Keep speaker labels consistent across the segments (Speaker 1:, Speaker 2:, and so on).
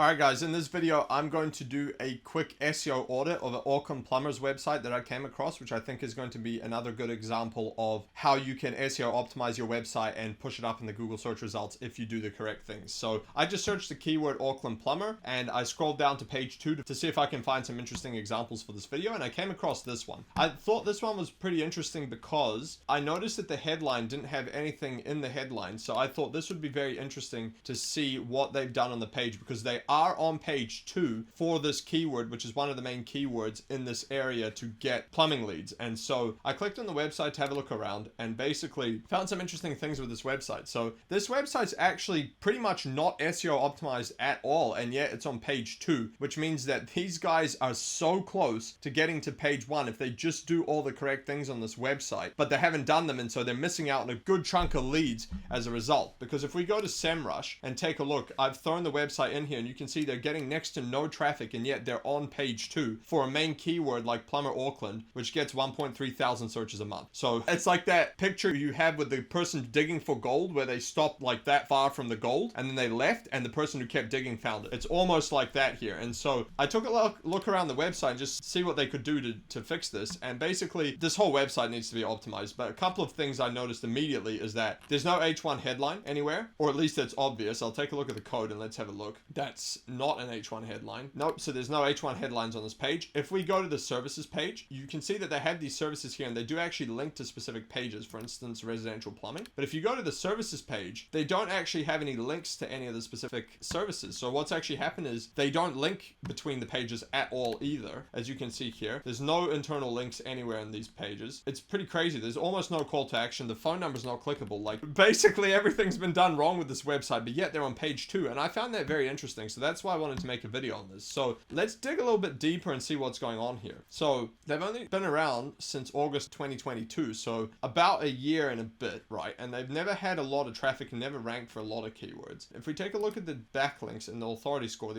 Speaker 1: Alright guys, in this video I'm going to do a quick SEO audit of an Auckland Plumbers website that I came across, which I think is going to be another good example of how you can SEO optimize your website and push it up in the Google search results if you do the correct things. So I just searched the keyword Auckland Plumber and I scrolled down to page 2 to see if I can find some interesting examples for this video, and I came across this one. I thought this one was pretty interesting because I noticed that the headline didn't have anything in the headline, so I thought this would be very interesting to see what they've done on the page, because they are on page 2 for this keyword, which is one of the main keywords in this area to get plumbing leads. And so I clicked on the website to have a look around and basically found some interesting things with this website. So this website's actually pretty much not SEO optimized at all, and yet it's on page 2, which means that these guys are so close to getting to page 1 if they just do all the correct things on this website, but they haven't done them, and so they're missing out on a good chunk of leads as a result. Because if we go to SEMrush and take a look, I've thrown the website in here and you can see they're getting next to no traffic, and yet they're on page 2 for a main keyword like Plumber Auckland, which gets 1.3 thousand searches a month. So it's like that picture you have with the person digging for gold, where they stopped like that far from the gold and then they left and the person who kept digging found it. It's almost like that here. And so I took a look around the website and just see what they could do to fix this. And basically this whole website needs to be optimized. But a couple of things I noticed immediately is that there's no H1 headline anywhere, or at least it's obvious. I'll take a look at the code and let's have a look. That's not an H1 headline. Nope, so there's no H1 headlines on this page. If we go to the services page, you can see that they have these services here and they do actually link to specific pages, for instance, residential plumbing. But if you go to the services page, they don't actually have any links to any of the specific services. So what's actually happened is they don't link between the pages at all either. As you can see here, there's no internal links anywhere in these pages. It's pretty crazy. There's almost no call to action. The phone number's not clickable. Like, basically everything's been done wrong with this website, but yet they're on page 2. And I found that very interesting. So that's why I wanted to make a video on this. So let's dig a little bit deeper and see what's going on here. So they've only been around since August 2022. So about a year and a bit, right? And they've never had a lot of traffic and never ranked for a lot of keywords. If we take a look at the backlinks and the authority score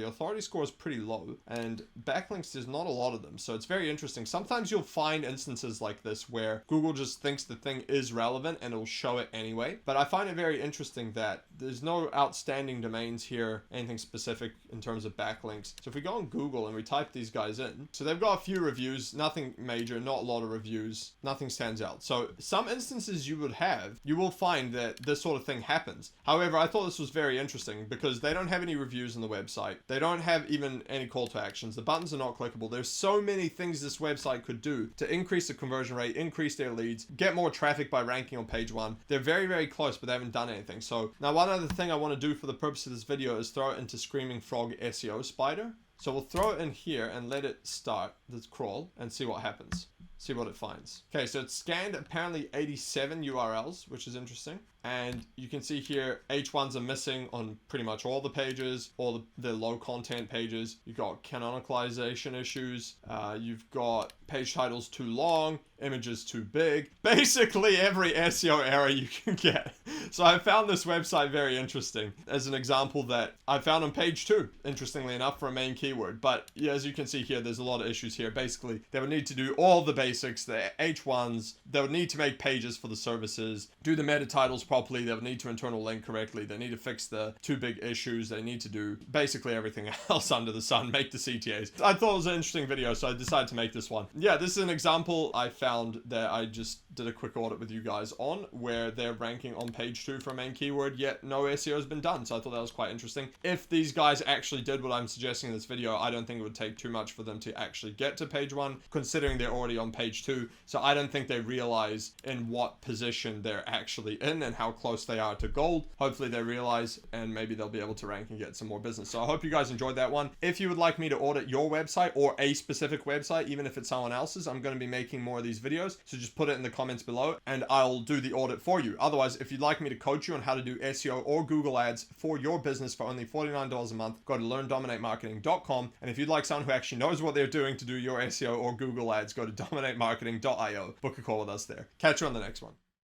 Speaker 1: is pretty low, and backlinks, there's not a lot of them. So it's very interesting. Sometimes you'll find instances like this where Google just thinks the thing is relevant and it'll show it anyway. But I find it very interesting that there's no outstanding domains here, anything specific in terms of backlinks. So if we go on Google and we type these guys in, so they've got a few reviews, nothing major, not a lot of reviews, nothing stands out. So some instances you will find that this sort of thing happens. However, I thought this was very interesting because they don't have any reviews on the website. They don't have even any call to actions. The buttons are not clickable. There's so many things this website could do to increase the conversion rate, increase their leads, get more traffic by ranking on page 1. They're very, very close, but they haven't done anything. So now one other thing I want to do for the purpose of this video is throw it into Screaming Frog SEO Spider. So we'll throw it in here and let it start this crawl and see what happens. See what it finds. Okay, so it's scanned apparently 87 URLs, which is interesting. And you can see here, H1s are missing on pretty much all the pages, all the low content pages. You've got canonicalization issues. You've got page titles too long, images too big. Basically every SEO error you can get. So I found this website very interesting as an example that I found on page 2, interestingly enough, for a main keyword. But yeah, as you can see here, there's a lot of issues here. Basically, they would need to do all the basics, the H1s. They would need to make pages for the services, do the meta titles properly. They would need to internal link correctly. They need to fix the 2 big issues. They need to do basically everything else under the sun, make the CTAs. I thought it was an interesting video, so I decided to make this one. Yeah, this is an example I found that I just did a quick audit with you guys on, where they're ranking on page 2 for a main keyword, yet no SEO has been done. So I thought that was quite interesting. If these guys actually did what I'm suggesting in this video, I don't think it would take too much for them to actually get to page 1, considering they're already on page 2. So I don't think they realize in what position they're actually in and how close they are to gold. Hopefully they realize, and maybe they'll be able to rank and get some more business. So I hope you guys enjoyed that one. If you would like me to audit your website or a specific website, even if it's someone else's, I'm going to be making more of these videos. So just put it in the comments below and I'll do the audit for you. Otherwise, if you'd like me to coach you on how to do SEO or Google ads for your business for only $49 a month, go to learndominatemarketing.com. And if you'd like someone who actually knows what they're doing to do your SEO or Google ads, go to dominatemarketing.io. Book a call with us there. Catch you on the next one.